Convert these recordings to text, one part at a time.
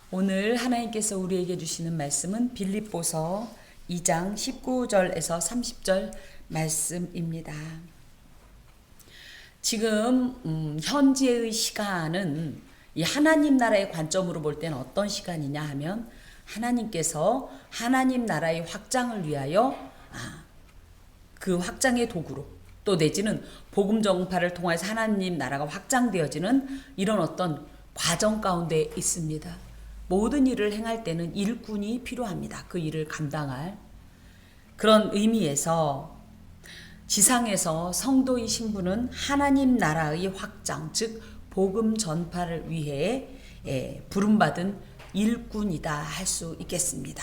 오늘 하나님께서 우리에게 주시는 말씀은 빌립보서 2장 19절에서 30절 말씀입니다. 지금 현재의 시간은 이 하나님 나라의 관점으로 볼 때는 어떤 시간이냐 하면 하나님께서 하나님 나라의 확장을 위하여 그 확장의 도구로 또 내지는 복음 전파를 통해서 하나님 나라가 확장되어지는 이런 어떤 과정 가운데 있습니다. 모든 일을 행할 때는 일꾼이 필요합니다. 그 일을 감당할 그런 의미에서 지상에서 성도의 신분은 하나님 나라의 확장, 즉 복음 전파를 위해 부름받은 일꾼이다 할 수 있겠습니다.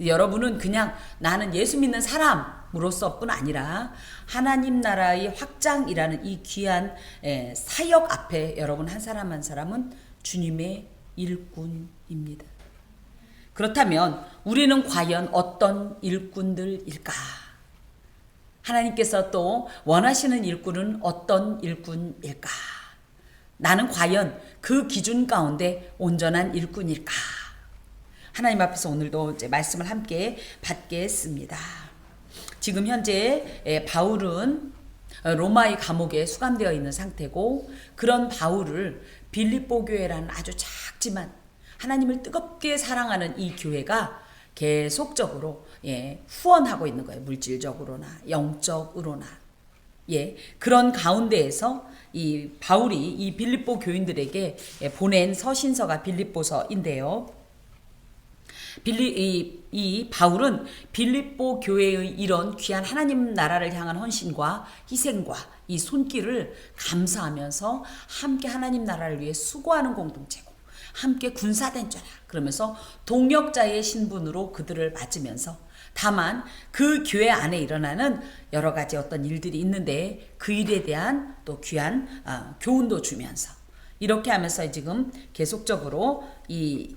여러분은 그냥 나는 예수 믿는 사람으로서뿐 아니라 하나님 나라의 확장이라는 이 귀한 사역 앞에 여러분 한 사람 한 사람은 주님의 일꾼입니다. 그렇다면 우리는 과연 어떤 일꾼들일까? 하나님께서 또 원하시는 일꾼은 어떤 일꾼일까? 나는 과연 그 기준 가운데 온전한 일꾼일까? 하나님 앞에서 오늘도 이제 말씀을 함께 받겠습니다. 지금 현재 바울은 로마의 감옥에 수감되어 있는 상태고 그런 바울을 빌립보 교회라는 아주 작지만 하나님을 뜨겁게 사랑하는 이 교회가 계속적으로 후원하고 있는 거예요. 물질적으로나 영적으로나. 그런 가운데에서 이 바울이 이 빌립보 교인들에게 보낸 서신서가 빌립보서인데요. 이 바울은 빌립보 교회의 이런 귀한 하나님 나라를 향한 헌신과 희생과 이 손길을 감사하면서 함께 하나님 나라를 위해 수고하는 공동체고 함께 군사된 자라 그러면서 동역자의 신분으로 그들을 맞으면서 다만 그 교회 안에 일어나는 여러 가지 어떤 일들이 있는데 그 일에 대한 또 귀한 교훈도 주면서 이렇게 하면서 지금 계속적으로 이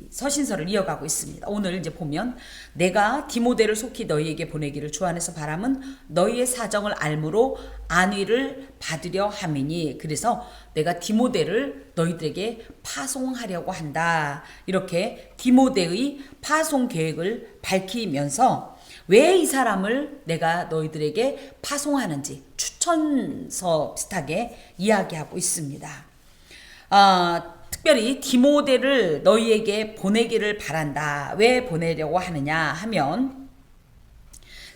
서신서를 이어가고 있습니다. 오늘 이제 보면 내가 디모데를 속히 너희에게 보내기를 주 안에서 바람은 너희의 사정을 알므로 안위를 받으려 함이니 그래서 내가 디모데를 너희들에게 파송하려고 한다. 이렇게 디모데의 파송 계획을 밝히면서 왜 이 사람을 내가 너희들에게 파송하는지 추천서 비슷하게 이야기하고 있습니다. 특별히 디모데를 너희에게 보내기를 바란다. 왜 보내려고 하느냐 하면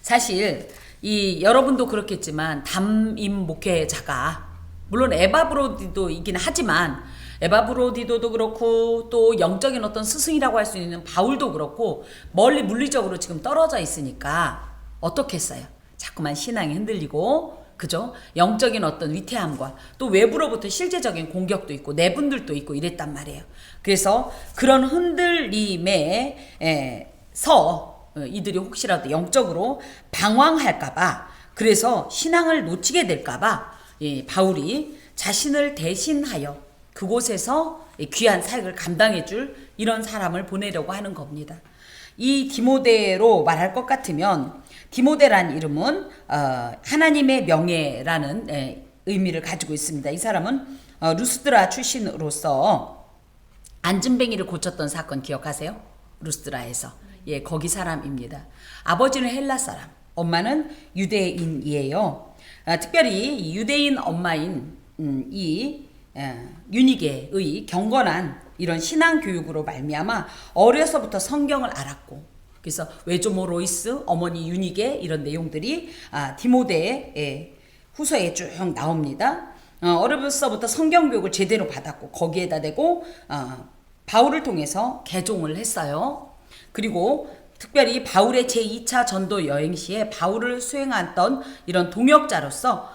사실 여러분도 그렇겠지만 담임 목회자가 물론 에바브로디도이긴 하지만 에바브로디도도 그렇고 또 영적인 어떤 스승이라고 할 수 있는 바울도 그렇고 멀리 물리적으로 지금 떨어져 있으니까 어떻겠어요? 자꾸만 신앙이 흔들리고 그죠? 영적인 어떤 위태함과 또 외부로부터 실제적인 공격도 있고 내분들도 있고 이랬단 말이에요. 그래서 그런 흔들림에서 이들이 혹시라도 영적으로 방황할까봐 그래서 신앙을 놓치게 될까봐 바울이 자신을 대신하여 그곳에서 귀한 사역을 감당해줄 이런 사람을 보내려고 하는 겁니다. 이 디모데로 말할 것 같으면 디모데란 이름은 하나님의 명예라는 의미를 가지고 있습니다. 이 사람은 루스드라 출신으로서 안진뱅이를 고쳤던 사건 기억하세요? 루스드라에서. 거기 사람입니다. 아버지는 헬라 사람, 엄마는 유대인이에요. 특별히 유대인 엄마인 이 유니게의 경건한 이런 신앙 교육으로 말미암아 어려서부터 성경을 알았고 그래서 외조모 로이스, 어머니 유니게 이런 내용들이 디모데의 후서에 쭉 나옵니다. 어려서부터 성경 교육을 제대로 받았고 거기에다 대고 바울을 통해서 개종을 했어요. 그리고 특별히 바울의 제2차 전도 여행 시에 바울을 수행했던 이런 동역자로서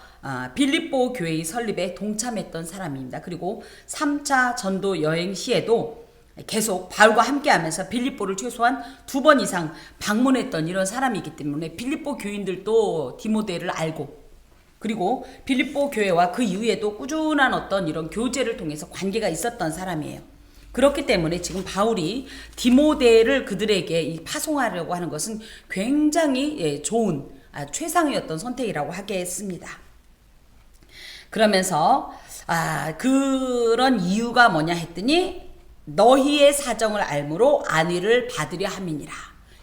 빌립보 교회의 설립에 동참했던 사람입니다. 그리고 3차 전도 여행 시에도 계속 바울과 함께하면서 빌립보를 최소한 2번 이상 방문했던 이런 사람이기 때문에 빌립보 교인들도 디모데를 알고 그리고 빌립보 교회와 그 이후에도 꾸준한 어떤 이런 교제를 통해서 관계가 있었던 사람이에요. 그렇기 때문에 지금 바울이 디모데를 그들에게 파송하려고 하는 것은 굉장히 좋은 최상의 어떤 선택이라고 하겠습니다. 그러면서 그런 이유가 뭐냐 했더니 너희의 사정을 알므로 안위를 받으려 함이니라.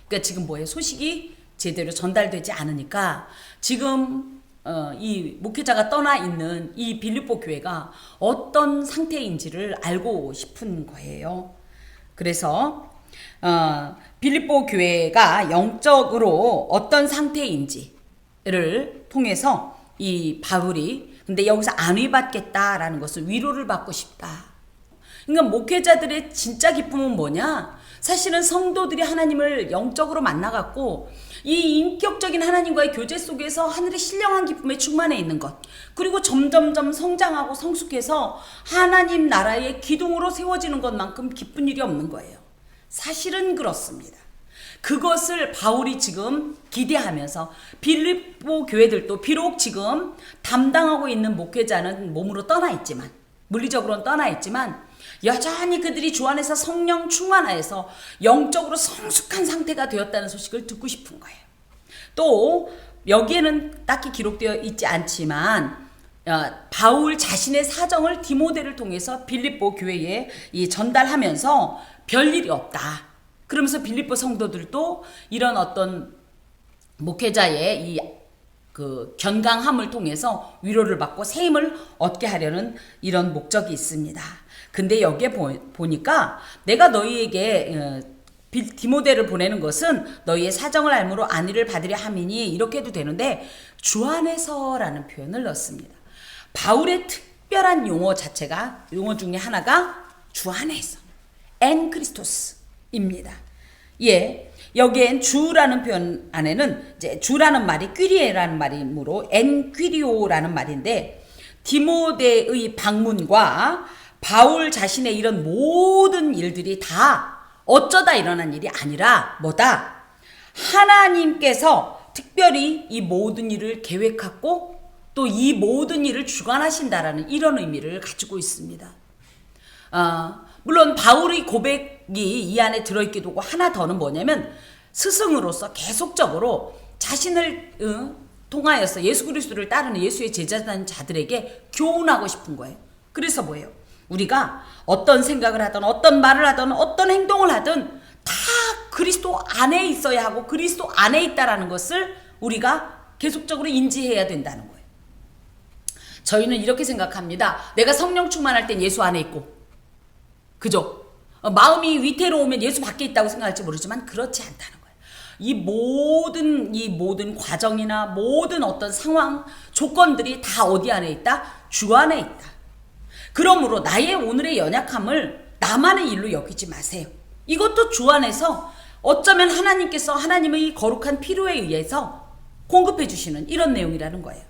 그러니까 지금 뭐예요? 소식이 제대로 전달되지 않으니까 지금 이 목회자가 떠나 있는 이 빌립보 교회가 어떤 상태인지를 알고 싶은 거예요. 그래서 빌립보 교회가 영적으로 어떤 상태인지를 통해서 이 바울이 근데 여기서 안위받겠다라는 것은 위로를 받고 싶다. 그러니까 목회자들의 진짜 기쁨은 뭐냐? 사실은 성도들이 하나님을 영적으로 만나갖고 이 인격적인 하나님과의 교제 속에서 하늘의 신령한 기쁨에 충만해 있는 것, 그리고 점점점 성장하고 성숙해서 하나님 나라의 기둥으로 세워지는 것만큼 기쁜 일이 없는 거예요. 사실은 그렇습니다. 그것을 바울이 지금 기대하면서 빌립보 교회들도 비록 지금 담당하고 있는 목회자는 몸으로 떠나 있지만, 물리적으로는 떠나 있지만 여전히 그들이 주 안에서 성령 충만하여서 영적으로 성숙한 상태가 되었다는 소식을 듣고 싶은 거예요. 또 여기에는 딱히 기록되어 있지 않지만 바울 자신의 사정을 디모데를 통해서 빌립보 교회에 전달하면서 별일이 없다. 그러면서 빌립보 성도들도 이런 어떤 목회자의 그 견강함을 통해서 위로를 받고 새 힘을 얻게 하려는 이런 목적이 있습니다. 근데 여기에 보니까 내가 너희에게 디모데를 보내는 것은 너희의 사정을 알므로 안위를 받으려 함이니 이렇게 해도 되는데 주 안에서라는 표현을 넣습니다. 바울의 특별한 용어 중에 하나가 주 안에서 엔 크리스토스입니다. 예, 여기엔 주라는 표현 안에는 이제 주라는 말이 퀴리에라는 말이므로 엔 퀴리오라는 말인데 디모데의 방문과 바울 자신의 이런 모든 일들이 다 어쩌다 일어난 일이 아니라 뭐다? 하나님께서 특별히 이 모든 일을 계획하고 또 이 모든 일을 주관하신다라는 이런 의미를 가지고 있습니다. 물론 바울의 고백이 이 안에 들어있기도 하고 하나 더는 뭐냐면 스승으로서 계속적으로 자신을 통하여서 예수 그리스도를 따르는 예수의 제자된 자들에게 교훈하고 싶은 거예요. 그래서 뭐예요? 우리가 어떤 생각을 하든 어떤 말을 하든 어떤 행동을 하든 다 그리스도 안에 있어야 하고 그리스도 안에 있다라는 것을 우리가 계속적으로 인지해야 된다는 거예요. 저희는 이렇게 생각합니다. 내가 성령 충만할 땐 예수 안에 있고, 그죠? 마음이 위태로우면 예수 밖에 있다고 생각할지 모르지만 그렇지 않다는 거예요. 이 모든 과정이나 모든 어떤 상황, 조건들이 다 어디 안에 있다? 주 안에 있다. 그러므로 나의 오늘의 연약함을 나만의 일로 여기지 마세요. 이것도 주 안에서 어쩌면 하나님께서 하나님의 거룩한 필요에 의해서 공급해 주시는 이런 내용이라는 거예요.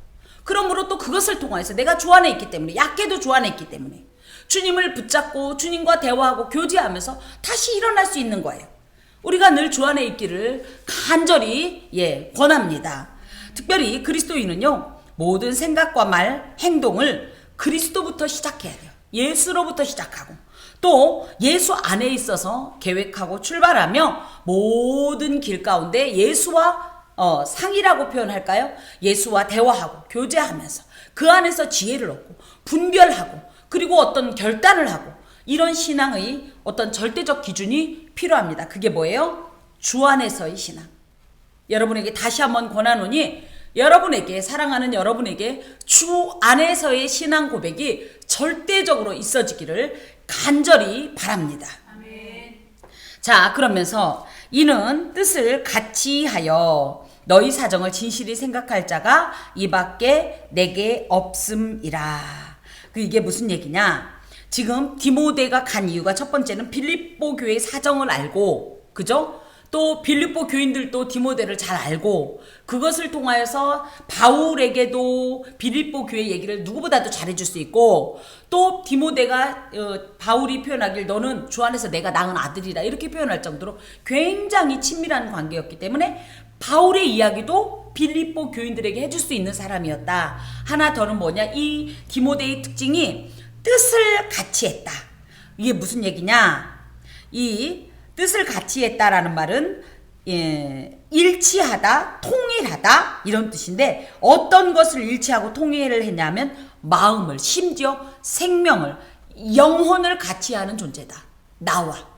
그러므로 또 그것을 통해서 내가 주 안에 있기 때문에, 약해도 주 안에 있기 때문에 주님을 붙잡고 주님과 대화하고 교제하면서 다시 일어날 수 있는 거예요. 우리가 늘 주 안에 있기를 간절히 권합니다. 특별히 그리스도인은요, 모든 생각과 말, 행동을 그리스도부터 시작해야 돼요. 예수로부터 시작하고 또 예수 안에 있어서 계획하고 출발하며 모든 길 가운데 예수와 상이라고 표현할까요? 예수와 대화하고 교제하면서 그 안에서 지혜를 얻고 분별하고 그리고 어떤 결단을 하고 이런 신앙의 어떤 절대적 기준이 필요합니다. 그게 뭐예요? 주 안에서의 신앙. 여러분에게 다시 한번 권하노니 여러분에게, 사랑하는 여러분에게 주 안에서의 신앙 고백이 절대적으로 있어지기를 간절히 바랍니다. 아멘. 자, 그러면서 이는 뜻을 같이 하여 너희 사정을 진실히 생각할 자가 이밖에 내게 없음이라. 이게 무슨 얘기냐? 지금 디모데가 간 이유가 첫 번째는 빌립보 교회의 사정을 알고, 그죠? 또 빌립보 교인들도 디모데를 잘 알고 그것을 통하여서 바울에게도 빌립보 교회 얘기를 누구보다도 잘해줄 수 있고 또 디모데가 바울이 표현하길 너는 주 안에서 내가 낳은 아들이라 이렇게 표현할 정도로 굉장히 친밀한 관계였기 때문에 바울의 이야기도 빌립보 교인들에게 해줄 수 있는 사람이었다. 하나 더는 뭐냐? 이 디모데의 특징이 뜻을 같이 했다. 이게 무슨 얘기냐? 이 뜻을 같이 했다라는 말은 일치하다, 통일하다 이런 뜻인데 어떤 것을 일치하고 통일을 했냐면 마음을, 심지어 생명을, 영혼을 같이 하는 존재다. 나와.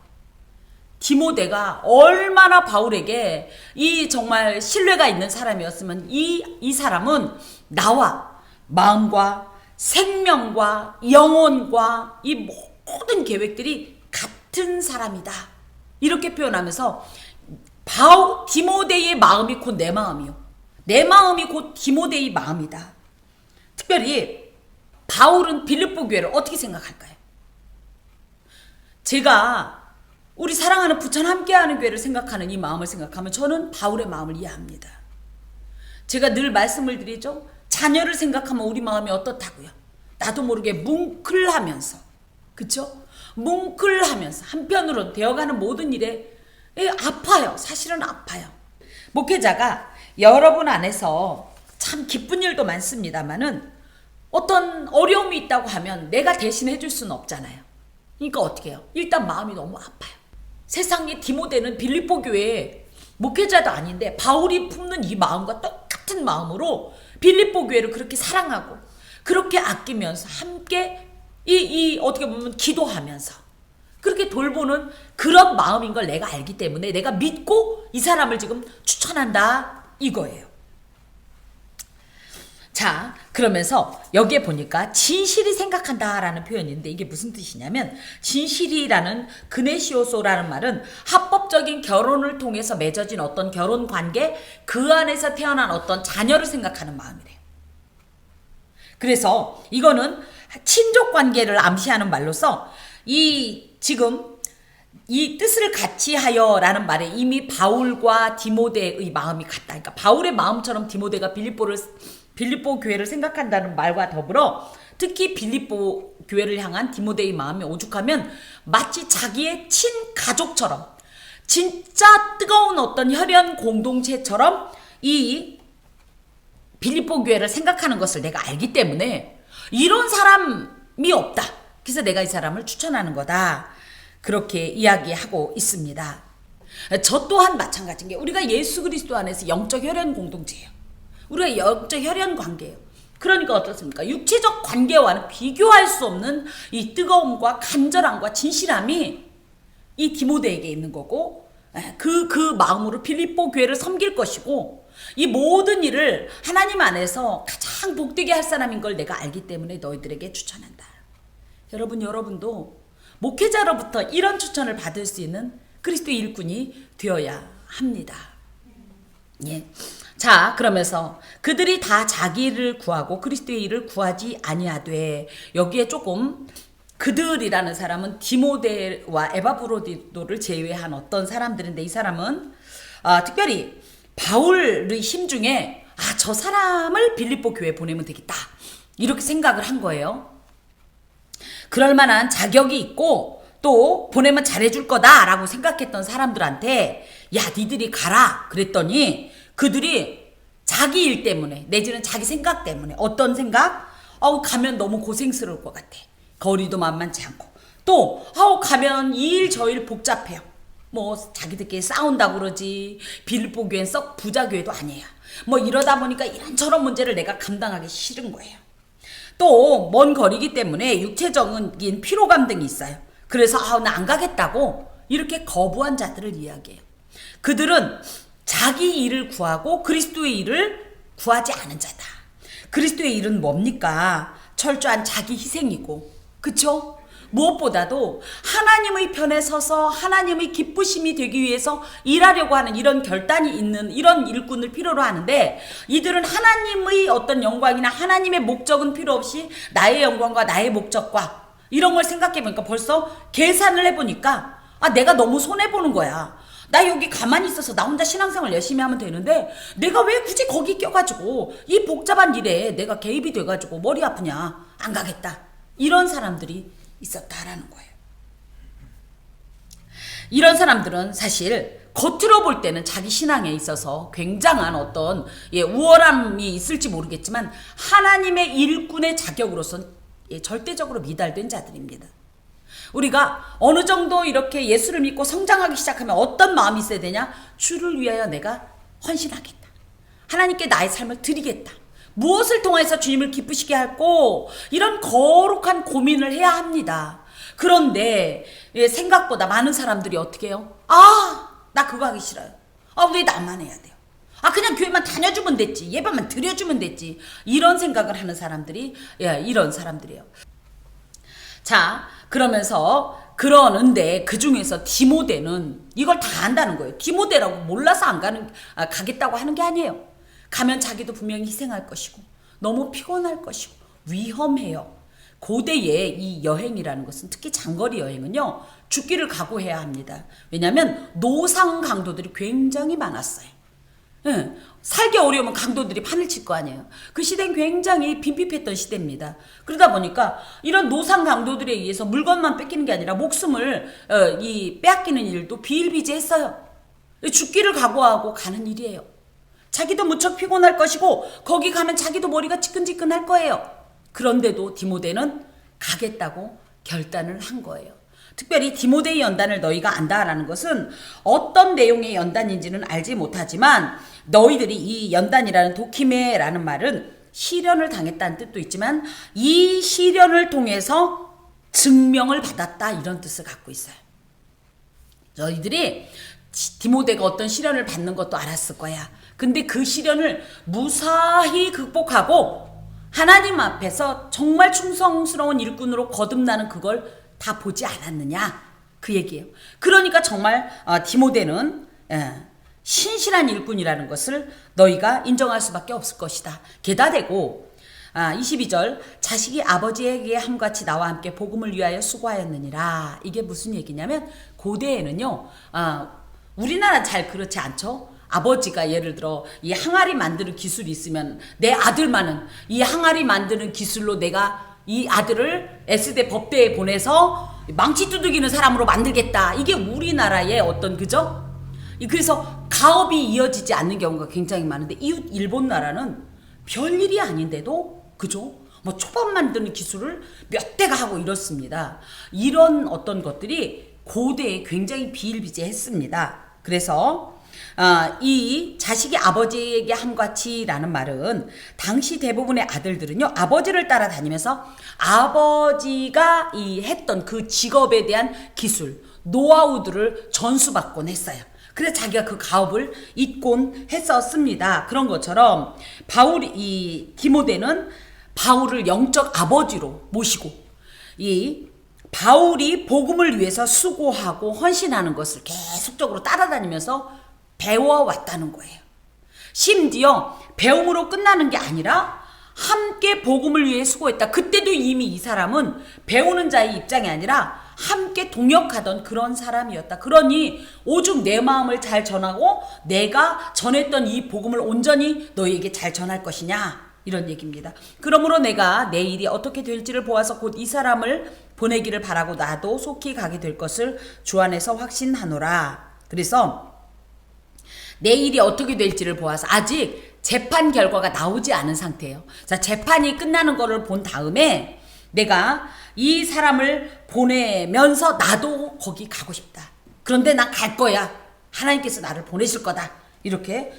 디모데가 얼마나 바울에게 이 정말 신뢰가 있는 사람이었으면 이 사람은 나와 마음과 생명과 영혼과 이 모든 계획들이 같은 사람이다. 이렇게 표현하면서 디모데의 마음이 곧 내 마음이요. 내 마음이 곧 디모데의 마음이다. 특별히 바울은 빌립보 교회를 어떻게 생각할까요? 제가 우리 사랑하는 부천 함께하는 교회를 생각하는 이 마음을 생각하면 저는 바울의 마음을 이해합니다. 제가 늘 말씀을 드리죠. 자녀를 생각하면 우리 마음이 어떻다고요? 나도 모르게 뭉클하면서, 그쵸? 뭉클하면서 한편으로 되어가는 모든 일에 아파요. 사실은 아파요. 목회자가 여러분 안에서 참 기쁜 일도 많습니다만은 어떤 어려움이 있다고 하면 내가 대신 해줄 수는 없잖아요. 그러니까 어떻게 해요? 일단 마음이 너무 아파요. 세상에 디모데는 빌립보 교회에 목회자도 아닌데 바울이 품는 이 마음과 똑같은 마음으로 빌립보 교회를 그렇게 사랑하고 그렇게 아끼면서 함께 어떻게 보면 기도하면서 그렇게 돌보는 그런 마음인 걸 내가 알기 때문에 내가 믿고 이 사람을 지금 추천한다 이거예요. 자, 그러면서 여기에 보니까 진실이 생각한다라는 표현인데 이게 무슨 뜻이냐면 진실이라는 그네시오소라는 말은 합법적인 결혼을 통해서 맺어진 어떤 결혼 관계 그 안에서 태어난 어떤 자녀를 생각하는 마음이래요. 그래서 이거는 친족 관계를 암시하는 말로서 지금 이 뜻을 같이 하여라는 말에 이미 바울과 디모데의 마음이 같다. 그러니까 바울의 마음처럼 디모데가 빌립보 교회를 생각한다는 말과 더불어 특히 빌립보 교회를 향한 디모데의 마음이 오죽하면 마치 자기의 친가족처럼 진짜 뜨거운 어떤 혈연 공동체처럼 이 빌립보 교회를 생각하는 것을 내가 알기 때문에 이런 사람이 없다. 그래서 내가 이 사람을 추천하는 거다. 그렇게 이야기하고 있습니다. 저 또한 마찬가지인 게 우리가 예수 그리스도 안에서 영적 혈연 공동체예요. 우리가 영적 혈연 관계예요. 그러니까 어떻습니까? 육체적 관계와는 비교할 수 없는 이 뜨거움과 간절함과 진실함이 이 디모데에게 있는 거고 그 마음으로 빌립보 교회를 섬길 것이고 이 모든 일을 하나님 안에서 가장 복되게 할 사람인 걸 내가 알기 때문에 너희들에게 추천한다. 여러분도 목회자로부터 이런 추천을 받을 수 있는 그리스도의 일꾼이 되어야 합니다. 예. 자, 그러면서 그들이 다 자기를 구하고 그리스도의 일을 구하지 아니하되 여기에 조금 그들이라는 사람은 디모데와 에바브로디도를 제외한 어떤 사람들인데 이 사람은 특별히 바울의 심중에 저 사람을 빌립보 교회에 보내면 되겠다 이렇게 생각을 한 거예요. 그럴 만한 자격이 있고 또 보내면 잘해줄 거다라고 생각했던 사람들한테 야 니들이 가라 그랬더니 그들이 자기 일 때문에 내지는 자기 생각 때문에 어떤 생각? 가면 너무 고생스러울 것 같아. 거리도 만만치 않고 또 가면 이 일 저 일 복잡해요. 뭐 자기들끼리 싸운다고 그러지 빌립보 교회는 썩 부자 교회도 아니에요. 뭐 이러다 보니까 이런저런 문제를 내가 감당하기 싫은 거예요. 또 먼 거리기 때문에 육체적인 피로감 등이 있어요. 그래서 나 안 가겠다고 이렇게 거부한 자들을 이야기해요. 그들은 자기 일을 구하고 그리스도의 일을 구하지 않은 자다. 그리스도의 일은 뭡니까? 철저한 자기 희생이고 그쵸? 무엇보다도 하나님의 편에 서서 하나님의 기쁘심이 되기 위해서 일하려고 하는 이런 결단이 있는 이런 일꾼을 필요로 하는데 이들은 하나님의 어떤 영광이나 하나님의 목적은 필요 없이 나의 영광과 나의 목적과 이런 걸 생각해보니까 벌써 계산을 해보니까 내가 너무 손해보는 거야. 나 여기 가만히 있어서 나 혼자 신앙생활 열심히 하면 되는데 내가 왜 굳이 거기 껴가지고 이 복잡한 일에 내가 개입이 돼가지고 머리 아프냐. 안 가겠다. 이런 사람들이 있었다라는 거예요. 이런 사람들은 사실 겉으로 볼 때는 자기 신앙에 있어서 굉장한 어떤 우월함이 있을지 모르겠지만 하나님의 일꾼의 자격으로선 절대적으로 미달된 자들입니다. 우리가 어느 정도 이렇게 예수를 믿고 성장하기 시작하면 어떤 마음이 있어야 되냐? 주를 위하여 내가 헌신하겠다. 하나님께 나의 삶을 드리겠다. 무엇을 통해서 주님을 기쁘시게 할고 이런 거룩한 고민을 해야 합니다. 그런데 생각보다 많은 사람들이 어떻게 해요? 아, 나 그거 하기 싫어요. 아, 왜 나만 해야 돼요? 아, 그냥 교회만 다녀주면 됐지. 예배만 드려주면 됐지. 이런 생각을 하는 사람들이 이런 사람들이에요. 자, 그러는데 그 중에서 디모데는 이걸 다 안다는 거예요. 디모데라고 몰라서 가겠다고 하는 게 아니에요. 가면 자기도 분명히 희생할 것이고 너무 피곤할 것이고 위험해요. 고대의 이 여행이라는 것은 특히 장거리 여행은요, 죽기를 각오해야 합니다. 왜냐하면 노상 강도들이 굉장히 많았어요. 살기 어려우면 강도들이 판을 칠 거 아니에요. 그 시대는 굉장히 빈핍했던 시대입니다. 그러다 보니까 이런 노상 강도들에 의해서 물건만 뺏기는 게 아니라 목숨을 빼앗기는 일도 비일비재했어요. 죽기를 각오하고 가는 일이에요. 자기도 무척 피곤할 것이고 거기 가면 자기도 머리가 지끈지끈할 거예요. 그런데도 디모데는 가겠다고 결단을 한 거예요. 특별히 디모데의 연단을 너희가 안다라는 것은 어떤 내용의 연단인지는 알지 못하지만 너희들이 이 연단이라는 도키메라는 말은 시련을 당했다는 뜻도 있지만 이 시련을 통해서 증명을 받았다 이런 뜻을 갖고 있어요. 너희들이 디모데가 어떤 시련을 받는 것도 알았을 거야. 근데 그 시련을 무사히 극복하고 하나님 앞에서 정말 충성스러운 일꾼으로 거듭나는 그걸 다 보지 않았느냐 그 얘기예요. 그러니까 정말 디모데는 신실한 일꾼이라는 것을 너희가 인정할 수밖에 없을 것이다. 게다 대고 22절 자식이 아버지에게 함같이 나와 함께 복음을 위하여 수고하였느니라. 이게 무슨 얘기냐면 고대에는요 우리나라 잘 그렇지 않죠? 아버지가 예를 들어 이 항아리 만드는 기술이 있으면 내 아들만은 이 항아리 만드는 기술로 내가 이 아들을 S대 법대에 보내서 망치 두들기는 사람으로 만들겠다. 이게 우리나라의 어떤 그죠? 그래서 가업이 이어지지 않는 경우가 굉장히 많은데 이웃 일본 나라는 별일이 아닌데도 그죠? 뭐 초밥 만드는 기술을 몇 대가 하고 이렇습니다. 이런 어떤 것들이 고대에 굉장히 비일비재했습니다. 그래서 이 자식이 아버지에게 함같이라는 말은 당시 대부분의 아들들은요 아버지를 따라다니면서 아버지가 했던 그 직업에 대한 기술 노하우들을 전수받곤 했어요. 그래서 자기가 그 가업을 잇곤 했었습니다. 그런 것처럼 이 디모데는 바울을 영적 아버지로 모시고 이 바울이 복음을 위해서 수고하고 헌신하는 것을 계속적으로 따라다니면서 배워왔다는 거예요. 심지어 배움으로 끝나는 게 아니라 함께 복음을 위해 수고했다. 그때도 이미 이 사람은 배우는 자의 입장이 아니라 함께 동역하던 그런 사람이었다. 그러니 오죽 내 마음을 잘 전하고 내가 전했던 이 복음을 온전히 너희에게 잘 전할 것이냐 이런 얘기입니다. 그러므로 내가 내 일이 어떻게 될지를 보아서 곧 이 사람을 보내기를 바라고 나도 속히 가게 될 것을 주 안에서 확신하노라. 그래서 내 일이 어떻게 될지를 보아서 아직 재판 결과가 나오지 않은 상태예요. 자, 재판이 끝나는 거를 본 다음에 내가 이 사람을 보내면서 나도 거기 가고 싶다. 그런데 난 갈 거야. 하나님께서 나를 보내실 거다. 이렇게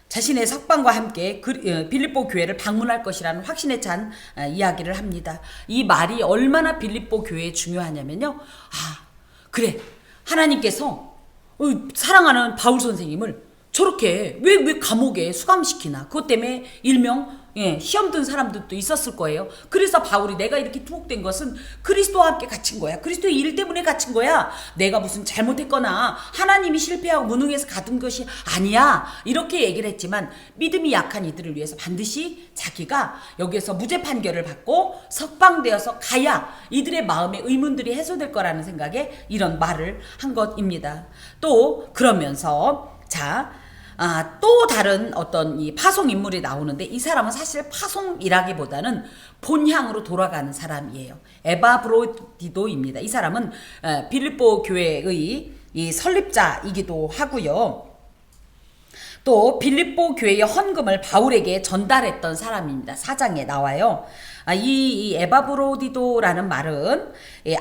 자신의 석방과 함께 빌립보 교회를 방문할 것이라는 확신에 찬 이야기를 합니다. 이 말이 얼마나 빌립보 교회에 중요하냐면요. 그래. 하나님께서 사랑하는 바울 선생님을 저렇게 왜 감옥에 수감시키나. 그것 때문에 일명 시험 든 사람들도 있었을 거예요. 그래서 바울이 내가 이렇게 투옥된 것은 그리스도와 함께 갇힌 거야. 그리스도의 일 때문에 갇힌 거야. 내가 무슨 잘못했거나 하나님이 실패하고 무능해서 가둔 것이 아니야. 이렇게 얘기를 했지만 믿음이 약한 이들을 위해서 반드시 자기가 여기에서 무죄 판결을 받고 석방되어서 가야 이들의 마음의 의문들이 해소될 거라는 생각에 이런 말을 한 것입니다. 또 그러면서 또 다른 어떤 이 파송 인물이 나오는데 이 사람은 사실 파송이라기보다는 본향으로 돌아가는 사람이에요. 에바브로디도입니다. 이 사람은 빌립보 교회의 이 설립자이기도 하고요. 또 빌립보 교회의 헌금을 바울에게 전달했던 사람입니다. 4장에 나와요. 이 에바브로디도라는 말은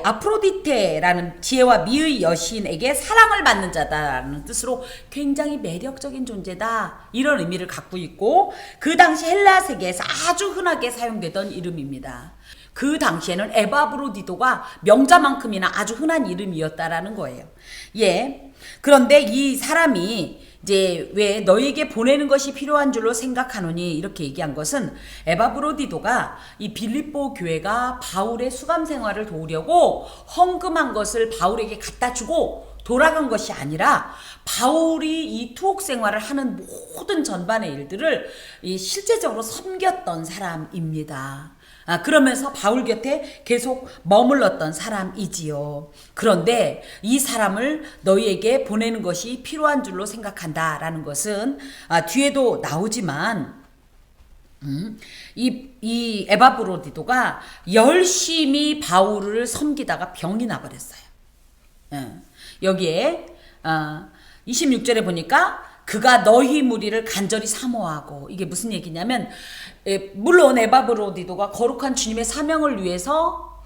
아프로디테라는 지혜와 미의 여신에게 사랑을 받는 자다라는 뜻으로 굉장히 매력적인 존재다 이런 의미를 갖고 있고 그 당시 헬라 세계에서 아주 흔하게 사용되던 이름입니다. 그 당시에는 에바브로디도가 명자만큼이나 아주 흔한 이름이었다라는 거예요. 예. 그런데 이 사람이 이제 왜 너에게 보내는 것이 필요한 줄로 생각하노니 이렇게 얘기한 것은 에바브로디도가 이 빌립보 교회가 바울의 수감 생활을 도우려고 헌금한 것을 바울에게 갖다 주고 돌아간 것이 아니라 바울이 이 투옥 생활을 하는 모든 전반의 일들을 실제적으로 섬겼던 사람입니다. 그러면서 바울 곁에 계속 머물렀던 사람이지요. 그런데 이 사람을 너희에게 보내는 것이 필요한 줄로 생각한다라는 것은 뒤에도 나오지만 이 에바브로디도가 열심히 바울을 섬기다가 병이 나버렸어요. 여기에 26절에 보니까 그가 너희 무리를 간절히 사모하고, 이게 무슨 얘기냐면 물론 에바브로디도가 거룩한 주님의 사명을 위해서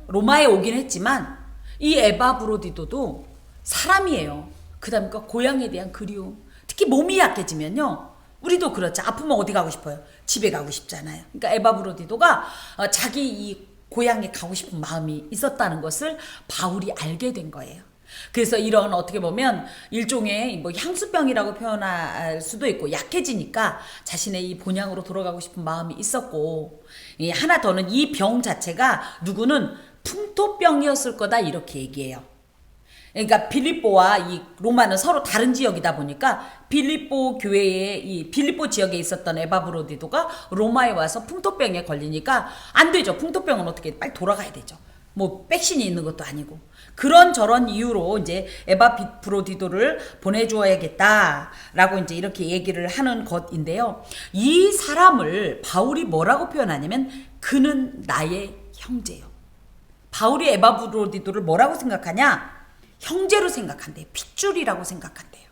로마에 오긴 했지만 이 에바브로디도도 사람이에요. 그 다음에 고향에 대한 그리움, 특히 몸이 약해지면요, 우리도 그렇죠. 아프면 어디 가고 싶어요? 집에 가고 싶잖아요. 그러니까 에바브로디도가 자기 이 고향에 가고 싶은 마음이 있었다는 것을 바울이 알게 된 거예요. 그래서 이런 어떻게 보면 일종의 뭐 향수병이라고 표현할 수도 있고, 약해지니까 자신의 이 본향으로 돌아가고 싶은 마음이 있었고, 하나 더는 이 병 자체가 누구는 풍토병이었을 거다 이렇게 얘기해요. 그러니까 빌립보와 이 로마는 서로 다른 지역이다 보니까 빌립보 교회에, 이 빌립보 지역에 있었던 에바브로디도가 로마에 와서 풍토병에 걸리니까 안 되죠. 풍토병은 어떻게 빨리 돌아가야 되죠. 뭐 백신이 있는 것도 아니고. 그런 저런 이유로 이제 에바브로디도를 보내줘야겠다라고 이제 이렇게 얘기를 하는 것인데요. 이 사람을 바울이 뭐라고 표현하냐면 그는 나의 형제요. 바울이 에바브로디도를 뭐라고 생각하냐? 형제로 생각한대요. 핏줄이라고 생각한대요.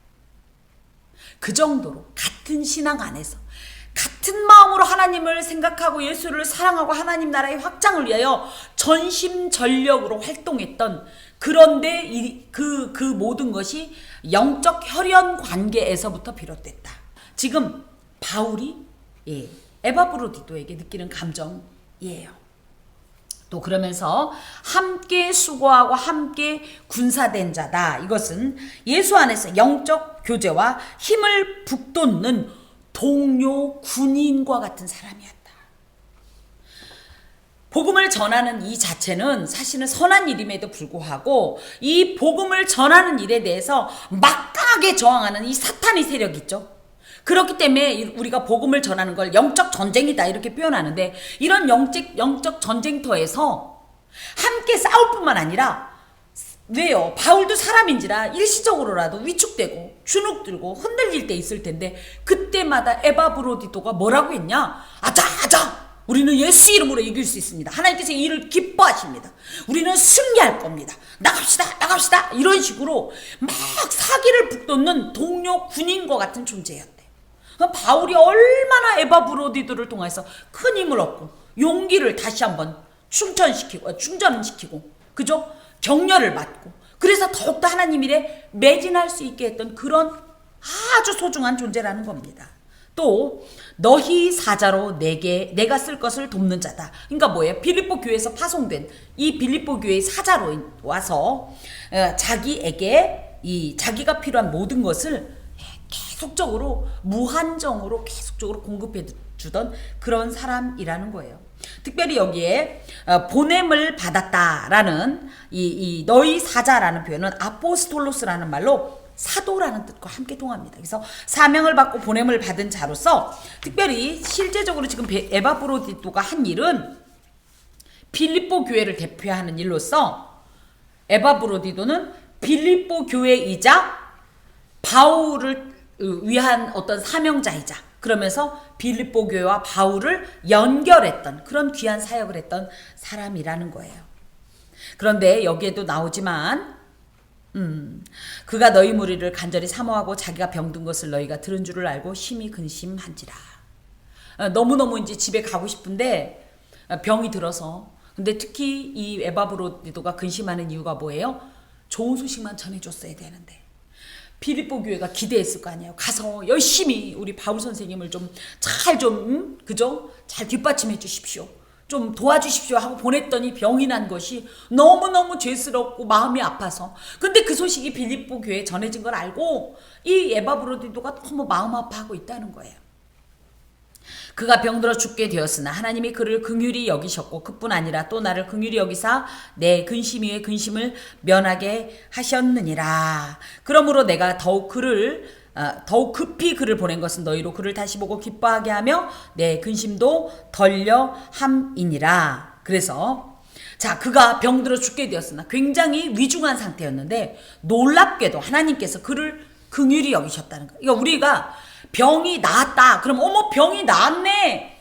그 정도로 같은 신앙 안에서 같은 마음으로 하나님을 생각하고 예수를 사랑하고 하나님 나라의 확장을 위하여 전심전력으로 활동했던, 그런데 그 모든 것이 영적 혈연 관계에서부터 비롯됐다. 지금 바울이 에바브로디도에게 느끼는 감정이에요. 또 그러면서 함께 수고하고 함께 군사된 자다. 이것은 예수 안에서 영적 교제와 힘을 북돋는 동료 군인과 같은 사람이었다. 복음을 전하는 이 자체는 사실은 선한 일임에도 불구하고 이 복음을 전하는 일에 대해서 막강하게 저항하는 이 사탄의 세력이 있죠. 그렇기 때문에 우리가 복음을 전하는 걸 영적 전쟁이다 이렇게 표현하는데, 이런 영적 전쟁터에서 함께 싸울 뿐만 아니라, 왜요? 바울도 사람인지라 일시적으로라도 위축되고 주눅들고 흔들릴 때 있을 텐데, 그때마다 에바브로디도가 뭐라고 했냐? 아자! 우리는 예수 이름으로 이길 수 있습니다. 하나님께서 이 일을 기뻐하십니다. 우리는 승리할 겁니다. 나갑시다. 이런 식으로 막 사기를 북돋는 동료 군인과 같은 존재였대요. 바울이 얼마나 에바브로디도를 통해서 큰 힘을 얻고 용기를 다시 한번 충전시키고 그죠? 격려를 받고, 그래서 더욱더 하나님 일에 매진할 수 있게 했던 그런 아주 소중한 존재라는 겁니다. 또 너희 사자로 내가 쓸 것을 돕는 자다. 그러니까 뭐예요? 빌립보 교회에서 파송된 이 빌립보 교회의 사자로 와서 자기에게 자기가 필요한 모든 것을 계속적으로 무한정으로 계속적으로 공급해 주던 그런 사람이라는 거예요. 특별히 여기에 보냄을 받았다라는 이 너희 사자라는 표현은 아포스톨로스라는 말로 사도라는 뜻과 함께 통합니다. 그래서 사명을 받고 보냄을 받은 자로서, 특별히 실제적으로 지금 에바브로디도가 한 일은 빌립보 교회를 대표하는 일로서, 에바브로디도는 빌립보 교회이자 바울을 위한 어떤 사명자이자, 그러면서 빌립보 교회와 바울을 연결했던 그런 귀한 사역을 했던 사람이라는 거예요. 그런데 여기에도 나오지만 그가 너희 무리를 간절히 사모하고 자기가 병든 것을 너희가 들은 줄을 알고 심히 근심한지라. 너무너무 이제 집에 가고 싶은데 병이 들어서, 근데 특히 이 에바브로디도가 근심하는 이유가 뭐예요? 좋은 소식만 전해줬어야 되는데 빌립보 교회가 기대했을 거 아니에요. 가서 열심히 우리 바울 선생님을 그죠? 잘 뒷받침해 주십시오. 좀 도와주십시오 하고 보냈더니 병이 난 것이 너무너무 죄스럽고 마음이 아파서. 근데 그 소식이 빌립보 교회에 전해진 걸 알고 이 에바브로디도가 너무 마음 아파하고 있다는 거예요. 그가 병들어 죽게 되었으나 하나님이 그를 긍휼히 여기셨고 그뿐 아니라 또 나를 긍휼히 여기사 내 근심 위에 근심을 면하게 하셨느니라. 그러므로 내가 더욱 급히 그를 보낸 것은 너희로 그를 다시 보고 기뻐하게 하며 내 근심도 덜려 함이니라. 그래서 자, 그가 병들어 죽게 되었으나 굉장히 위중한 상태였는데 놀랍게도 하나님께서 그를 긍휼히 여기셨다는 거예요. 그러니까 우리가 병이 나았다 그럼 어머 병이 나았네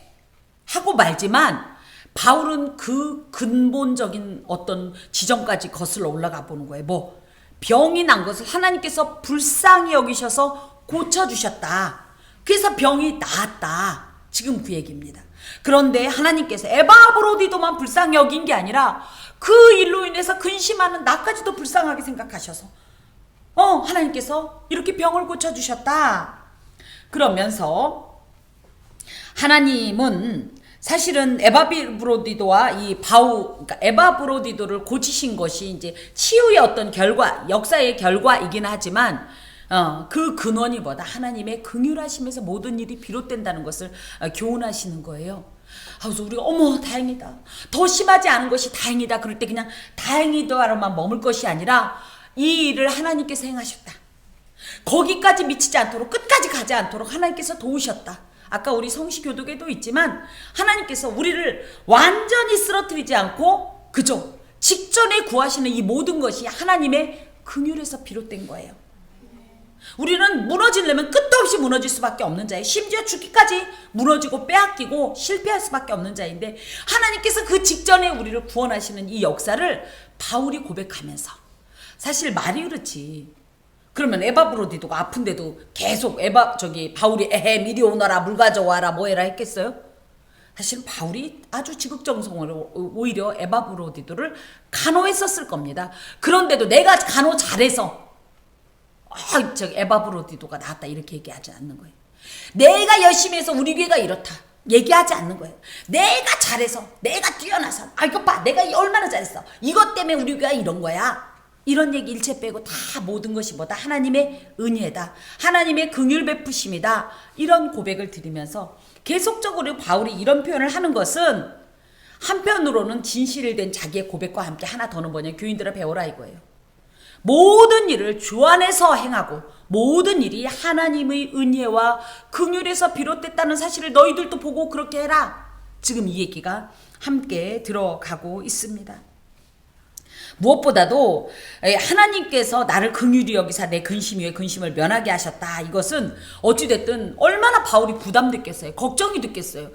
하고 말지만 바울은 그 근본적인 어떤 지점까지 거슬러 올라가 보는 거예요. 뭐 병이 난 것을 하나님께서 불쌍히 여기셔서 고쳐주셨다. 그래서 병이 나았다. 지금 그 얘기입니다. 그런데 하나님께서 에바브로디도만 불쌍히 여긴 게 아니라 그 일로 인해서 근심하는 나까지도 불쌍하게 생각하셔서 하나님께서 이렇게 병을 고쳐주셨다. 그러면서 하나님은 사실은 에바브로디도와 그러니까 에바브로디도를 고치신 것이 이제 치유의 어떤 결과, 역사의 결과이긴 하지만 그 근원이 뭐다? 하나님의 긍휼하심에서 모든 일이 비롯된다는 것을 교훈하시는 거예요. 그래서 우리가 어머 다행이다. 더 심하지 않은 것이 다행이다. 그럴 때 그냥 다행이다로만 머물 것이 아니라 이 일을 하나님께서 행하셨다. 거기까지 미치지 않도록 끝까지 가지 않도록 하나님께서 도우셨다. 아까 우리 성시교독에도 있지만 하나님께서 우리를 완전히 쓰러뜨리지 않고 그저 직전에 구하시는 이 모든 것이 하나님의 긍휼에서 비롯된 거예요. 우리는 무너지려면 끝도 없이 무너질 수밖에 없는 자예요. 심지어 죽기까지 무너지고 빼앗기고 실패할 수밖에 없는 자인데 하나님께서 그 직전에 우리를 구원하시는 이 역사를 바울이 고백하면서 사실 말이 그렇지. 그러면 에바브로디도가 아픈데도 계속 바울이 미리 오너라 물 가져와라 뭐해라 했겠어요? 사실 바울이 아주 지극정성으로 오히려 에바브로디도를 간호했었을 겁니다. 그런데도 내가 간호 잘해서 에바브로디도가 나았다 이렇게 얘기하지 않는 거예요. 내가 열심히 해서 우리 교회가 이렇다 얘기하지 않는 거예요. 내가 잘해서 내가 뛰어나서 이거 봐 내가 얼마나 잘했어 이것 때문에 우리 교회가 이런 거야. 이런 얘기 일체 빼고 다 모든 것이 뭐다? 하나님의 은혜다. 하나님의 긍휼 베푸심이다. 이런 고백을 드리면서 계속적으로 바울이 이런 표현을 하는 것은 한편으로는 진실된 자기의 고백과 함께 하나 더는 뭐냐? 교인들아 배워라 이거예요. 모든 일을 주 안에서 행하고 모든 일이 하나님의 은혜와 긍휼에서 비롯됐다는 사실을 너희들도 보고 그렇게 해라. 지금 이 얘기가 함께 들어가고 있습니다. 무엇보다도 하나님께서 나를 긍휼히 여기사 내 근심 위에 근심을 면하게 하셨다. 이것은 어찌됐든 얼마나 바울이 부담됐겠어요. 걱정이 됐겠어요.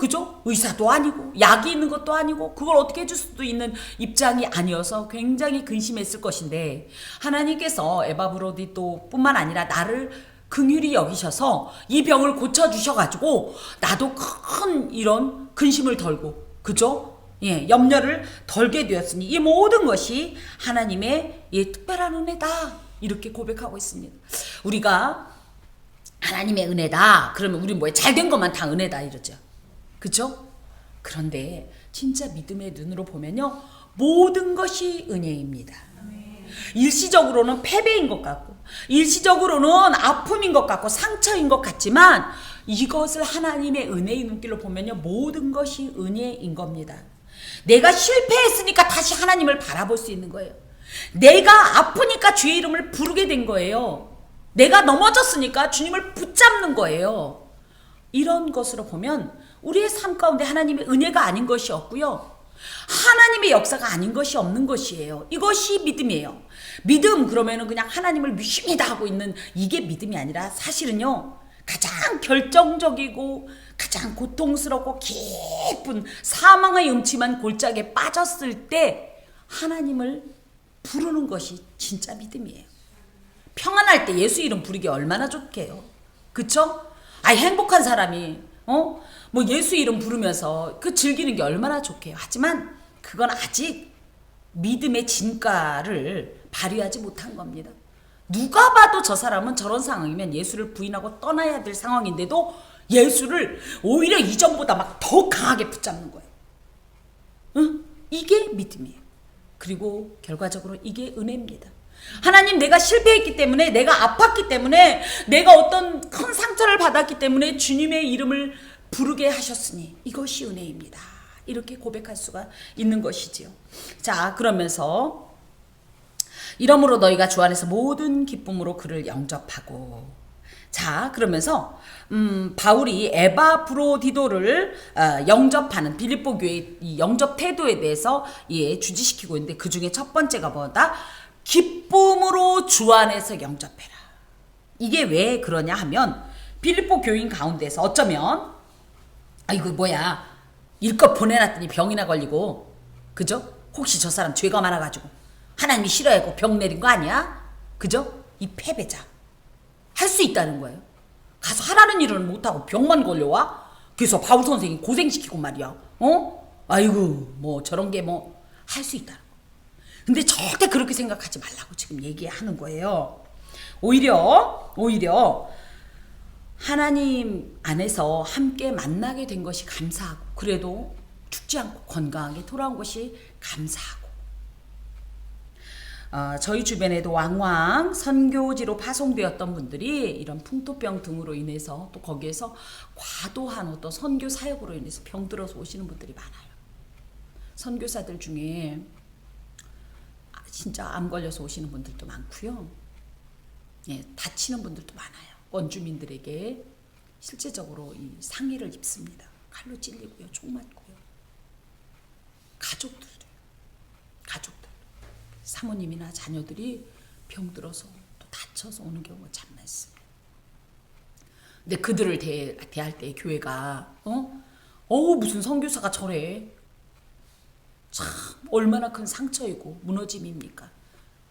그죠? 의사도 아니고 약이 있는 것도 아니고 그걸 어떻게 해줄 수도 있는 입장이 아니어서 굉장히 근심했을 것인데 하나님께서 에바브로디도 뿐만 아니라 나를 긍휼히 여기셔서 이 병을 고쳐주셔가지고 나도 큰 이런 근심을 덜고 그죠? 염려를 덜게 되었으니 이 모든 것이 하나님의 특별한 은혜다. 이렇게 고백하고 있습니다. 우리가 하나님의 은혜다. 그러면 우리 잘된 것만 다 은혜다 이러죠. 그죠? 그런데 진짜 믿음의 눈으로 보면요. 모든 것이 은혜입니다. 일시적으로는 패배인 것 같고 일시적으로는 아픔인 것 같고 상처인 것 같지만 이것을 하나님의 은혜의 눈길로 보면요. 모든 것이 은혜인 겁니다. 내가 실패했으니까 다시 하나님을 바라볼 수 있는 거예요. 내가 아프니까 주의 이름을 부르게 된 거예요. 내가 넘어졌으니까 주님을 붙잡는 거예요. 이런 것으로 보면 우리의 삶 가운데 하나님의 은혜가 아닌 것이 없고요. 하나님의 역사가 아닌 것이 없는 것이에요. 이것이 믿음이에요. 믿음 그러면은 그냥 하나님을 믿습니다 하고 있는 이게 믿음이 아니라 사실은요. 가장 결정적이고 가장 고통스럽고 깊은 사망의 음침한 골짜기에 빠졌을 때 하나님을 부르는 것이 진짜 믿음이에요. 평안할 때 예수 이름 부르기 얼마나 좋게요. 그쵸? 행복한 사람이 예수 이름 부르면서 그 즐기는 게 얼마나 좋게요. 하지만 그건 아직 믿음의 진가를 발휘하지 못한 겁니다. 누가 봐도 저 사람은 저런 상황이면 예수를 부인하고 떠나야 될 상황인데도 예수를 오히려 이전보다 막 더 강하게 붙잡는 거예요. 응? 이게 믿음이에요. 그리고 결과적으로 이게 은혜입니다. 하나님, 내가 실패했기 때문에, 내가 아팠기 때문에, 내가 어떤 큰 상처를 받았기 때문에 주님의 이름을 부르게 하셨으니 이것이 은혜입니다. 이렇게 고백할 수가 있는 것이지요. 자, 그러면서 이러므로 너희가 주 안에서 모든 기쁨으로 그를 영접하고. 자, 그러면서 바울이 에바브로디도를 영접하는 빌립보 교회의 이 영접 태도에 대해서 주지시키고 있는데, 그 중에 첫 번째가 뭐다? 기쁨으로 주 안에서 영접해라. 이게 왜 그러냐 하면, 빌립보 교인 가운데서 어쩌면 이거 뭐야, 일껏 보내놨더니 병이나 걸리고, 그죠? 혹시 저 사람 죄가 많아가지고 하나님이 싫어하고 병 내린 거 아니야? 그죠? 이 패배자 할 수 있다는 거예요. 가서 하라는 일은 못하고 병만 걸려와? 그래서 바울 선생이 고생시키고 말이야. 아이고, 뭐 저런 게 뭐 할 수 있다는 거. 근데 절대 그렇게 생각하지 말라고 지금 얘기하는 거예요. 오히려 하나님 안에서 함께 만나게 된 것이 감사하고, 그래도 죽지 않고 건강하게 돌아온 것이 감사하고, 저희 주변에도 왕왕 선교지로 파송되었던 분들이 이런 풍토병 등으로 인해서, 또 거기에서 과도한 어떤 선교 사역으로 인해서 병들어서 오시는 분들이 많아요. 선교사들 중에 진짜 암 걸려서 오시는 분들도 많고요. 다치는 분들도 많아요. 원주민들에게 실제적으로 이 상해를 입습니다. 칼로 찔리고요, 총 맞고요. 가족들, 사모님이나 자녀들이 병들어서 또 다쳐서 오는 경우가 참 많습니다. 근데 그들을 대할 때 교회가 무슨 선교사가 저래, 참 얼마나 큰 상처이고 무너짐입니까?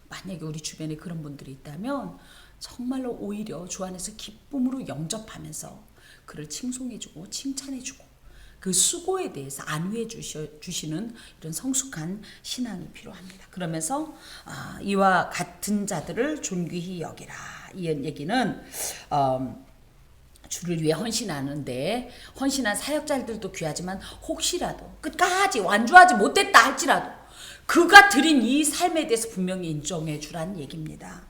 만약에 우리 주변에 그런 분들이 있다면 정말로 오히려 주 안에서 기쁨으로 영접하면서 그를 칭송해주고 칭찬해주고 그 수고에 대해서 안위해 주시는 이런 성숙한 신앙이 필요합니다. 그러면서 이와 같은 자들을 존귀히 여기라. 이 얘기는 주를 위해 헌신하는데, 헌신한 사역자들도 귀하지만 혹시라도 끝까지 완주하지 못했다 할지라도 그가 드린 이 삶에 대해서 분명히 인정해 주라는 얘기입니다.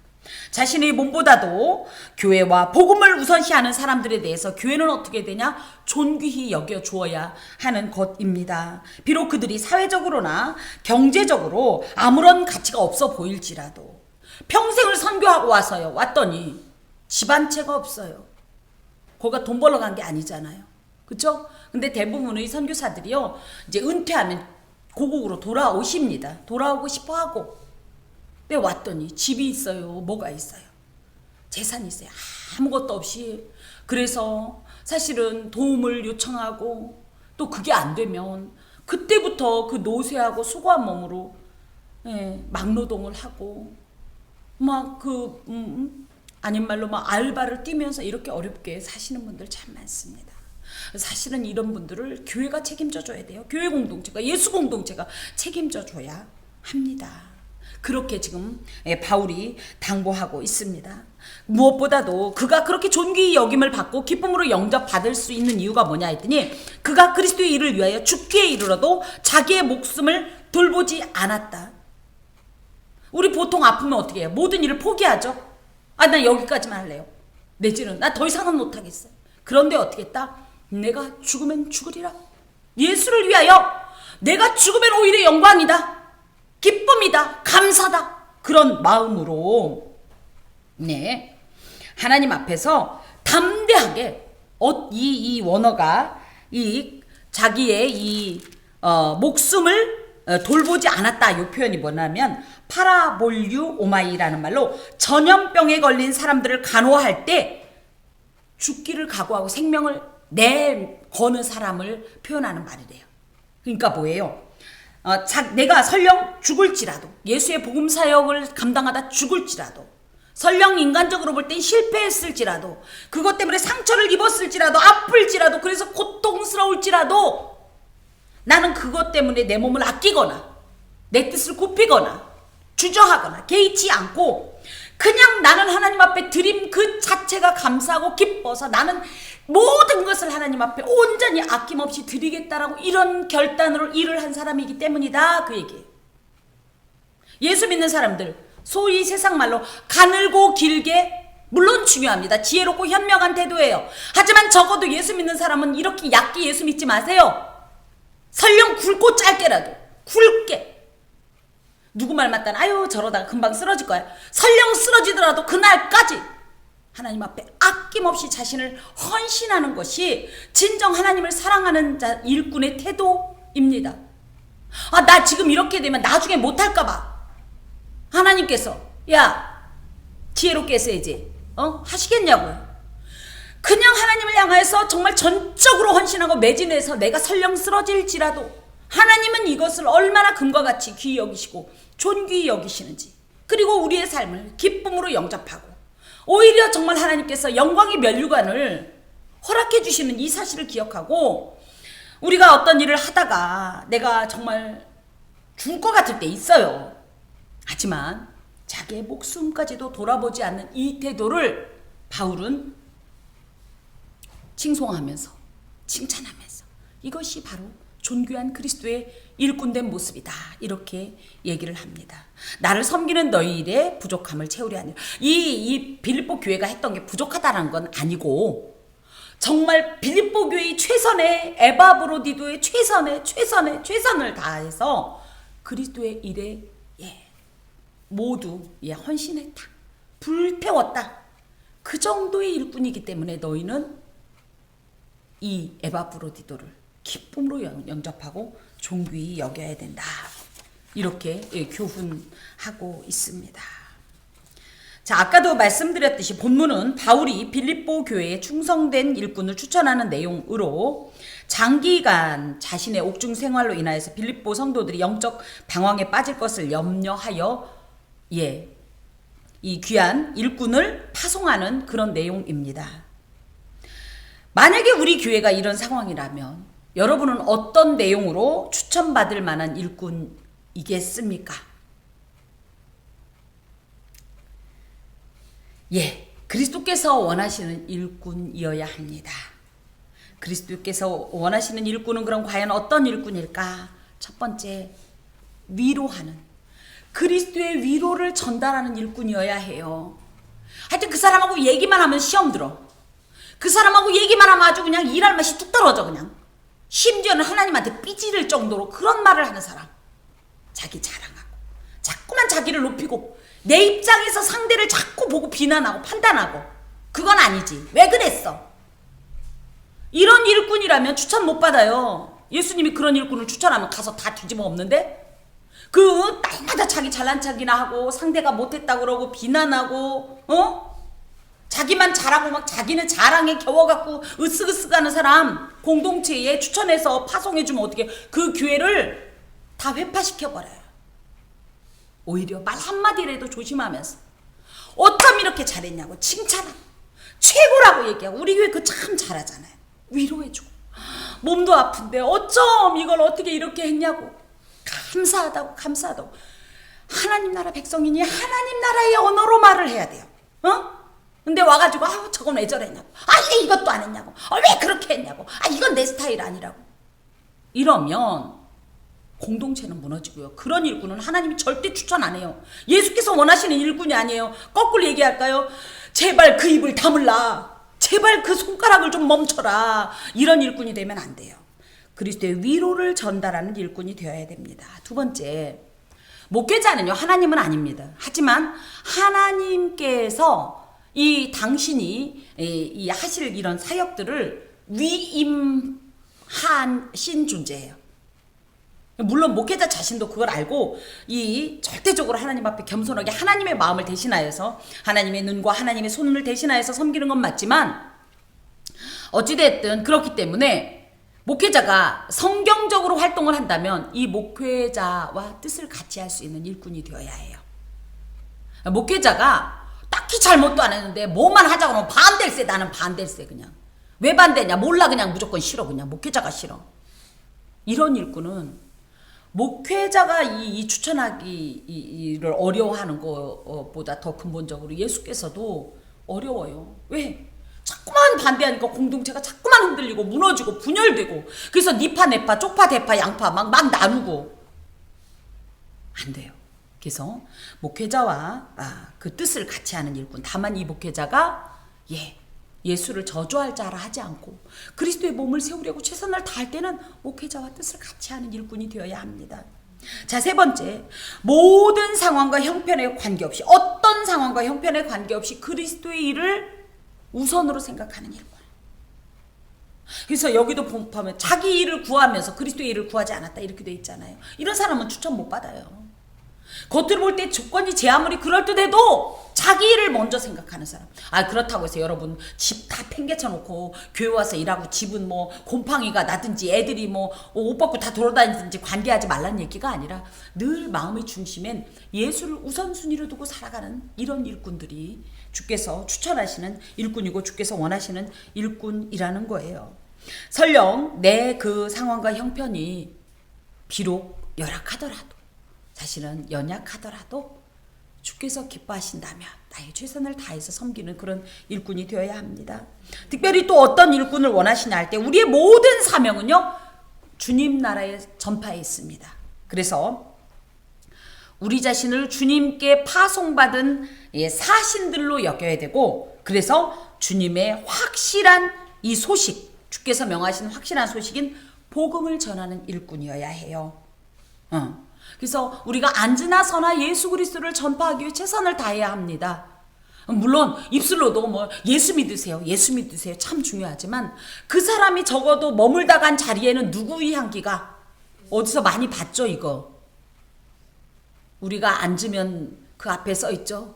자신의 몸보다도 교회와 복음을 우선시하는 사람들에 대해서 교회는 어떻게 되냐? 존귀히 여겨 주어야 하는 것입니다. 비록 그들이 사회적으로나 경제적으로 아무런 가치가 없어 보일지라도, 평생을 선교하고 왔더니 집 한 채가 없어요. 거기가 돈 벌러 간 게 아니잖아요. 그쵸? 근데 대부분의 선교사들이요, 이제 은퇴하면 고국으로 돌아오십니다. 돌아오고 싶어 하고. 근데 왔더니 집이 있어요. 뭐가 있어요? 재산이 있어요. 아무것도 없이. 그래서 사실은 도움을 요청하고, 또 그게 안 되면 그때부터 그 노쇠하고 수고한 몸으로 막노동을 하고, 아닌 말로 알바를 뛰면서 이렇게 어렵게 사시는 분들 참 많습니다. 사실은 이런 분들을 교회가 책임져 줘야 돼요. 교회 공동체가, 예수 공동체가 책임져 줘야 합니다. 그렇게 지금 바울이 당부하고 있습니다. 무엇보다도 그가 그렇게 존귀히 여김을 받고 기쁨으로 영접받을 수 있는 이유가 뭐냐 했더니, 그가 그리스도의 일을 위하여 죽기에 이르러도 자기의 목숨을 돌보지 않았다. 우리 보통 아프면 어떻게 해요? 모든 일을 포기하죠. 나 여기까지만 할래요. 내지는 나 더 이상은 못하겠어요. 그런데 어떻게 했다? 내가 죽으면 죽으리라. 예수를 위하여 내가 죽으면 오히려 영광이다, 기쁨이다, 감사다, 그런 마음으로 하나님 앞에서 담대하게 이 원어가 이 자기의 이 목숨을 돌보지 않았다. 이 표현이 뭐냐면 파라볼유 오마이라는 말로 전염병에 걸린 사람들을 간호할 때 죽기를 각오하고 생명을 내거는 사람을 표현하는 말이래요. 그러니까 뭐예요? 내가 설령 죽을지라도, 예수의 복음 사역을 감당하다 죽을지라도, 설령 인간적으로 볼 땐 실패했을지라도, 그것 때문에 상처를 입었을지라도, 아플지라도, 그래서 고통스러울지라도, 나는 그것 때문에 내 몸을 아끼거나 내 뜻을 굽히거나 주저하거나 개의치 않고 그냥 나는 하나님 앞에 드림 그 자체가 감사하고 기뻐서 나는 모든 것을 하나님 앞에 온전히 아낌없이 드리겠다라고 이런 결단으로 일을 한 사람이기 때문이다. 그 얘기예요. 예수 믿는 사람들, 소위 세상 말로 가늘고 길게, 물론 중요합니다. 지혜롭고 현명한 태도예요. 하지만 적어도 예수 믿는 사람은 이렇게 얕게 예수 믿지 마세요. 설령 굵고 짧게라도 굵게. 누구 말 맞다나 아유 저러다가 금방 쓰러질 거야. 설령 쓰러지더라도 그날까지 하나님 앞에 아낌없이 자신을 헌신하는 것이 진정 하나님을 사랑하는 자 일꾼의 태도입니다. 아, 나 지금 이렇게 되면 나중에 못할까 봐. 하나님께서 야 지혜롭게 했어야지. 하시겠냐고요. 그냥 하나님을 향해서 정말 전적으로 헌신하고 매진해서 내가 설령 쓰러질지라도 하나님은 이것을 얼마나 금과 같이 귀히 여기시고 존귀히 여기시는지, 그리고 우리의 삶을 기쁨으로 영접하고 오히려 정말 하나님께서 영광의 면류관을 허락해 주시는 이 사실을 기억하고, 우리가 어떤 일을 하다가 내가 정말 죽을 것 같을 때 있어요. 하지만 자기의 목숨까지도 돌아보지 않는 이 태도를 바울은 칭송하면서 칭찬하면서 이것이 바로 존귀한 그리스도의 일꾼된 모습이다, 이렇게 얘기를 합니다. 나를 섬기는 너희 일에 부족함을 채우려 하니라. 이 빌립보 교회가 했던 게 부족하다는 건 아니고 정말 빌립보 교회의 최선의, 에바브로디도의 최선을 다해서 그리스도의 일에 모두 헌신했다, 불태웠다. 그 정도의 일꾼이기 때문에 너희는 이 에바브로디도를 기쁨으로 영접하고 존귀히 여겨야 된다, 이렇게 교훈하고 있습니다. 자, 아까도 말씀드렸듯이 본문은 바울이 빌립보 교회에 충성된 일꾼을 추천하는 내용으로 장기간 자신의 옥중 생활로 인하여서 빌립보 성도들이 영적 방황에 빠질 것을 염려하여 이 귀한 일꾼을 파송하는 그런 내용입니다. 만약에 우리 교회가 이런 상황이라면 여러분은 어떤 내용으로 추천받을 만한 일꾼이겠습니까? 그리스도께서 원하시는 일꾼이어야 합니다. 그리스도께서 원하시는 일꾼은 그럼 과연 어떤 일꾼일까? 첫 번째, 위로하는, 그리스도의 위로를 전달하는 일꾼이어야 해요. 하여튼 그 사람하고 얘기만 하면 시험 들어. 그 사람하고 얘기만 하면 아주 그냥 일할 맛이 뚝 떨어져. 그냥 심지어는 하나님한테 삐지를 정도로 그런 말을 하는 사람. 자기 자랑하고 자꾸만 자기를 높이고 내 입장에서 상대를 자꾸 보고 비난하고 판단하고, 그건 아니지, 왜 그랬어? 이런 일꾼이라면 추천 못 받아요. 예수님이 그런 일꾼을 추천하면 가서 다 뒤집어 엎는데, 그 날마다 자기 잘난 척이나 하고 상대가 못했다 그러고 비난하고 자기만 잘하고 막 자기는 자랑에 겨워갖고 으쓱으쓱하는 사람 공동체에 추천해서 파송해주면 어떻게, 그 교회를 다 회파시켜버려요. 오히려 말 한마디라도 조심하면서 어쩜 이렇게 잘했냐고 칭찬하고 최고라고 얘기하고, 우리 교회 그 참 잘하잖아요. 위로해주고 몸도 아픈데 어쩜 이걸 어떻게 이렇게 했냐고 감사하다고. 하나님 나라 백성이니 하나님 나라의 언어로 말을 해야 돼요. 근데 와가지고 아우 저건 왜 저랬냐고, 왜 이것도 안 했냐고, 왜 그렇게 했냐고, 이건 내 스타일 아니라고, 이러면 공동체는 무너지고요. 그런 일꾼은 하나님이 절대 추천 안 해요. 예수께서 원하시는 일꾼이 아니에요. 거꾸로 얘기할까요? 제발 그 입을 다물라, 제발 그 손가락을 좀 멈춰라. 이런 일꾼이 되면 안 돼요. 그리스도의 위로를 전달하는 일꾼이 되어야 됩니다. 두 번째, 목회자는요 하나님은 아닙니다. 하지만 하나님께서 이 당신이 이 하실 이런 사역들을 위임하신 존재예요. 물론 목회자 자신도 그걸 알고 이 절대적으로 하나님 앞에 겸손하게 하나님의 마음을 대신하여서 하나님의 눈과 하나님의 손을 대신하여서 섬기는 건 맞지만, 어찌됐든 그렇기 때문에 목회자가 성경적으로 활동을 한다면 이 목회자와 뜻을 같이 할 수 있는 일꾼이 되어야 해요. 목회자가 딱히 잘못도 안 했는데 뭐만 하자고 하면 반댈세, 나는 반댈세. 그냥 왜 반대냐, 몰라, 그냥 무조건 싫어, 그냥 목회자가 싫어. 이런 일꾼은 목회자가 이 추천하기를 어려워하는 것보다 더 근본적으로 예수께서도 어려워요. 왜? 자꾸만 반대하니까 공동체가 자꾸만 흔들리고 무너지고 분열되고, 그래서 니파 내파 쪽파 대파 양파 막 나누고 안 돼요. 그래서 목회자와 그 뜻을 같이 하는 일꾼, 다만 이 목회자가 예수를 저주할 자라 하지 않고 그리스도의 몸을 세우려고 최선을 다할 때는 목회자와 뜻을 같이 하는 일꾼이 되어야 합니다. 자, 세 번째, 모든 상황과 형편에 관계없이, 어떤 상황과 형편에 관계없이 그리스도의 일을 우선으로 생각하는 일꾼. 그래서 여기도 보면 자기 일을 구하면서 그리스도의 일을 구하지 않았다 이렇게 돼 있잖아요. 이런 사람은 추천 못 받아요. 겉으로 볼 때 조건이 제 아무리 그럴듯해도 자기 일을 먼저 생각하는 사람. 그렇다고 해서 여러분 집 다 팽개쳐 놓고 교회 와서 일하고 집은 뭐 곰팡이가 나든지 애들이 뭐 옷 벗고 다 돌아다니든지 관계하지 말라는 얘기가 아니라 늘 마음의 중심엔 예수를 우선순위로 두고 살아가는 이런 일꾼들이 주께서 추천하시는 일꾼이고 주께서 원하시는 일꾼이라는 거예요. 설령 내 그 상황과 형편이 비록 열악하더라도, 사실은 연약하더라도 주께서 기뻐하신다면 나의 최선을 다해서 섬기는 그런 일꾼이 되어야 합니다. 특별히 또 어떤 일꾼을 원하시냐 할 때 우리의 모든 사명은요, 주님 나라의 전파에 있습니다. 그래서 우리 자신을 주님께 파송받은 사신들로 여겨야 되고, 그래서 주님의 확실한 이 소식, 주께서 명하신 확실한 소식인 복음을 전하는 일꾼이어야 해요. 그래서 우리가 앉으나 서나 예수 그리스도를 전파하기 위해 최선을 다해야 합니다. 물론 입술로도 뭐 예수 믿으세요, 예수 믿으세요 참 중요하지만 그 사람이 적어도 머물다 간 자리에는 누구의 향기가 어디서 많이 봤죠. 이거 우리가 앉으면 그 앞에 써 있죠.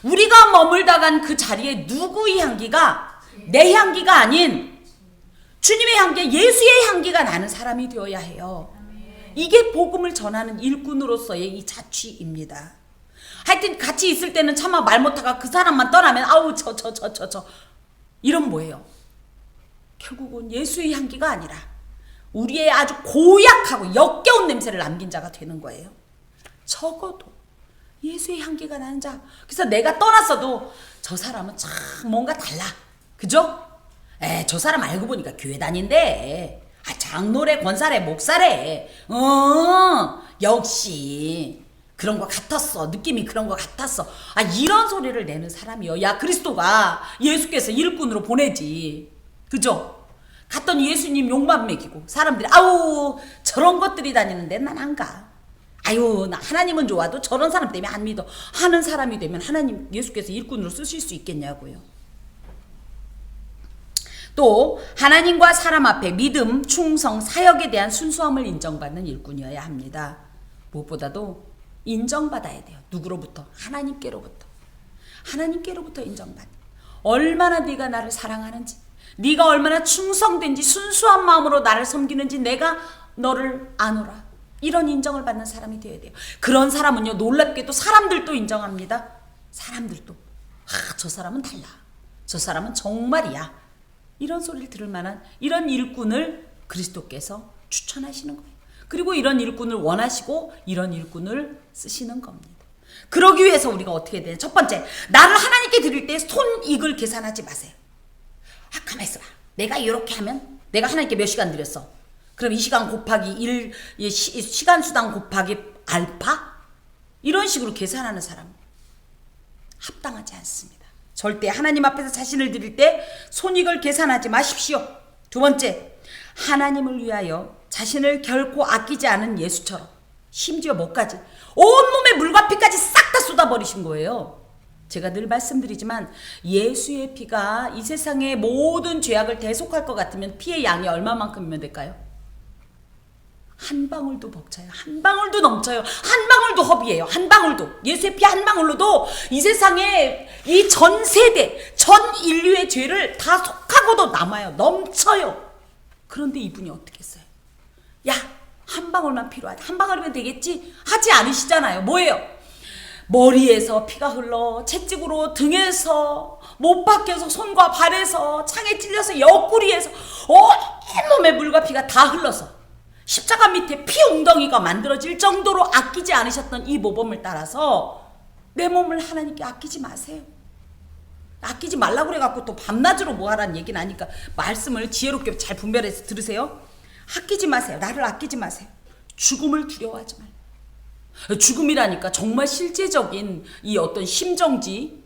우리가 머물다 간 그 자리에 누구의 향기가, 내 향기가 아닌 주님의 향기, 예수의 향기가 나는 사람이 되어야 해요. 이게 복음을 전하는 일꾼으로서의 이 자취입니다. 하여튼 같이 있을 때는 차마 말 못하가 그 사람만 떠나면 아우 저 이런 뭐예요? 결국은 예수의 향기가 아니라 우리의 아주 고약하고 역겨운 냄새를 남긴 자가 되는 거예요. 적어도 예수의 향기가 나는 자. 그래서 내가 떠났어도 저 사람은 참 뭔가 달라. 그죠? 저 사람 알고 보니까 교회 다닌대. 장로래, 권사래, 목사래. 역시 그런 것 같았어. 느낌이 그런 것 같았어. 이런 소리를 내는 사람이요. 야, 그리스도가 예수께서 일꾼으로 보내지. 그죠? 갔더니 예수님 욕만 먹이고 사람들이 아우 저런 것들이 다니는데 난 안 가. 아유, 나 하나님은 좋아도 저런 사람 때문에 안 믿어 하는 사람이 되면 하나님, 예수께서 일꾼으로 쓰실 수 있겠냐고요. 또 하나님과 사람 앞에 믿음, 충성, 사역에 대한 순수함을 인정받는 일꾼이어야 합니다. 무엇보다도 인정받아야 돼요. 누구로부터? 하나님께로부터 인정받아. 얼마나 네가 나를 사랑하는지, 네가 얼마나 충성된지, 순수한 마음으로 나를 섬기는지 내가 너를 아노라. 이런 인정을 받는 사람이 되어야 돼요. 그런 사람은요, 놀랍게도 사람들도 인정합니다. 사람들도 저 사람은 달라, 저 사람은 정말이야, 이런 소리를 들을 만한 이런 일꾼을 그리스도께서 추천하시는 거예요. 그리고 이런 일꾼을 원하시고 이런 일꾼을 쓰시는 겁니다. 그러기 위해서 우리가 어떻게 해야 되냐? 첫 번째, 나를 하나님께 드릴 때 손익을 계산하지 마세요. 가만히 있어봐. 내가 이렇게 하면 내가 하나님께 몇 시간 드렸어? 그럼 이 시간 곱하기 1, 시간 수당 곱하기 알파? 이런 식으로 계산하는 사람 합당하지 않습니다. 절대 하나님 앞에서 자신을 드릴 때 손익을 계산하지 마십시오. 두 번째, 하나님을 위하여 자신을 결코 아끼지 않은 예수처럼, 심지어 뭐까지? 온몸에 물과 피까지 싹 다 쏟아버리신 거예요. 제가 늘 말씀드리지만 예수의 피가 이 세상의 모든 죄악을 대속할 것 같으면 피의 양이 얼마만큼이면 될까요? 한 방울도 벅차요. 한 방울도 넘쳐요. 한 방울도 허비예요. 한 방울도. 예수의 피 한 방울로도 이 세상에 이 전 세대, 전 인류의 죄를 다 속하고도 남아요. 넘쳐요. 그런데 이분이 어떻게 했어요? 야, 한 방울만 필요하다. 한 방울이면 되겠지? 하지 않으시잖아요. 뭐예요? 머리에서 피가 흘러, 채찍으로 등에서, 못 박혀서 손과 발에서, 창에 찔려서 옆구리에서 온몸에 물과 피가 다 흘러서 십자가 밑에 피 웅덩이가 만들어질 정도로 아끼지 않으셨던 이 모범을 따라서 내 몸을 하나님께 아끼지 마세요. 아끼지 말라고 그래갖고 또 밤낮으로 뭐 하라는 얘기는 아니까 말씀을 지혜롭게 잘 분별해서 들으세요. 아끼지 마세요. 나를 아끼지 마세요. 죽음을 두려워하지 말아요. 죽음이라니까 정말 실제적인 이 어떤 심정지의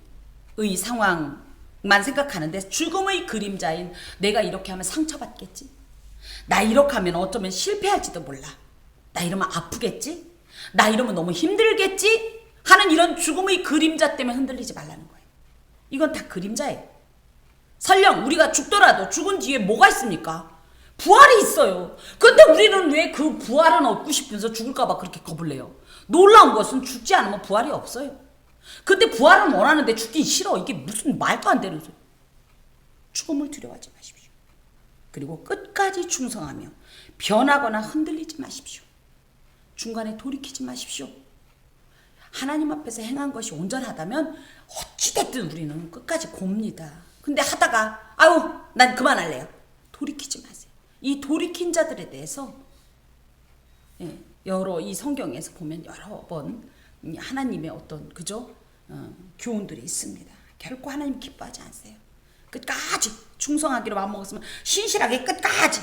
상황만 생각하는데, 죽음의 그림자인 내가 이렇게 하면 상처받겠지, 나 이렇게 하면 어쩌면 실패할지도 몰라, 나 이러면 아프겠지, 나 이러면 너무 힘들겠지 하는 이런 죽음의 그림자 때문에 흔들리지 말라는 거예요. 이건 다 그림자예요. 설령 우리가 죽더라도 죽은 뒤에 뭐가 있습니까? 부활이 있어요. 근데 우리는 왜 그 부활은 얻고 싶으면서 죽을까봐 그렇게 겁을 내요? 놀라운 것은 죽지 않으면 부활이 없어요. 근데 부활은 원하는데 죽긴 싫어. 이게 무슨 말도 안 되는 소리. 죽음을 두려워하지 마십시오. 그리고 끝까지 충성하며 변하거나 흔들리지 마십시오. 중간에 돌이키지 마십시오. 하나님 앞에서 행한 것이 온전하다면 어찌됐든 우리는 끝까지 곱니다. 근데 하다가 아유 난 그만할래요. 돌이키지 마세요. 이 돌이킨 자들에 대해서 여러 이 성경에서 보면 여러 번 하나님의 어떤 교훈들이 있습니다. 결코 하나님 기뻐하지 않으세요. 끝까지 충성하기로 마음먹었으면 신실하게 끝까지,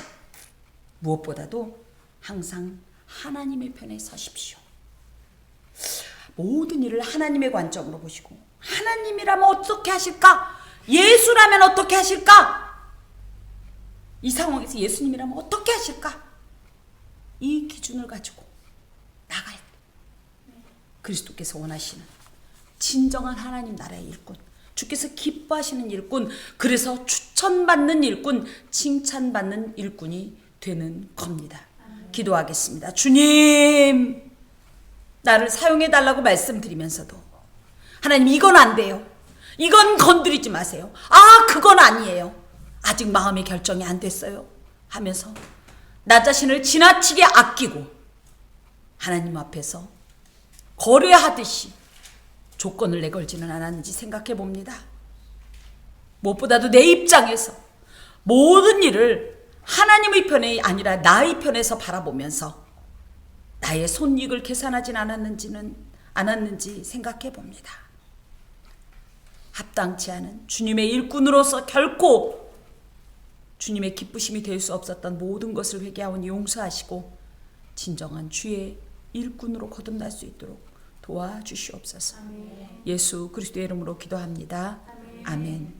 무엇보다도 항상 하나님의 편에 서십시오. 모든 일을 하나님의 관점으로 보시고, 하나님이라면 어떻게 하실까? 예수라면 어떻게 하실까? 이 상황에서 예수님이라면 어떻게 하실까? 이 기준을 가지고 나갈 때 그리스도께서 원하시는 진정한 하나님 나라의 일꾼, 주께서 기뻐하시는 일꾼, 그래서 추천받는 일꾼, 칭찬받는 일꾼이 되는 겁니다. 기도하겠습니다. 주님, 나를 사용해달라고 말씀드리면서도 하나님 이건 안 돼요, 이건 건드리지 마세요, 아 그건 아니에요, 아직 마음의 결정이 안 됐어요 하면서 나 자신을 지나치게 아끼고 하나님 앞에서 거래하듯이 조건을 내걸지는 않았는지 생각해 봅니다. 무엇보다도 내 입장에서 모든 일을 하나님의 편이 아니라 나의 편에서 바라보면서 나의 손익을 계산하진 않았는지 생각해 봅니다. 합당치 않은 주님의 일꾼으로서 결코 주님의 기쁘심이 될 수 없었던 모든 것을 회개하오니 용서하시고 진정한 주의 일꾼으로 거듭날 수 있도록 도와주시옵소서. 아멘. 예수 그리스도의 이름으로 기도합니다. 아멘. 아멘.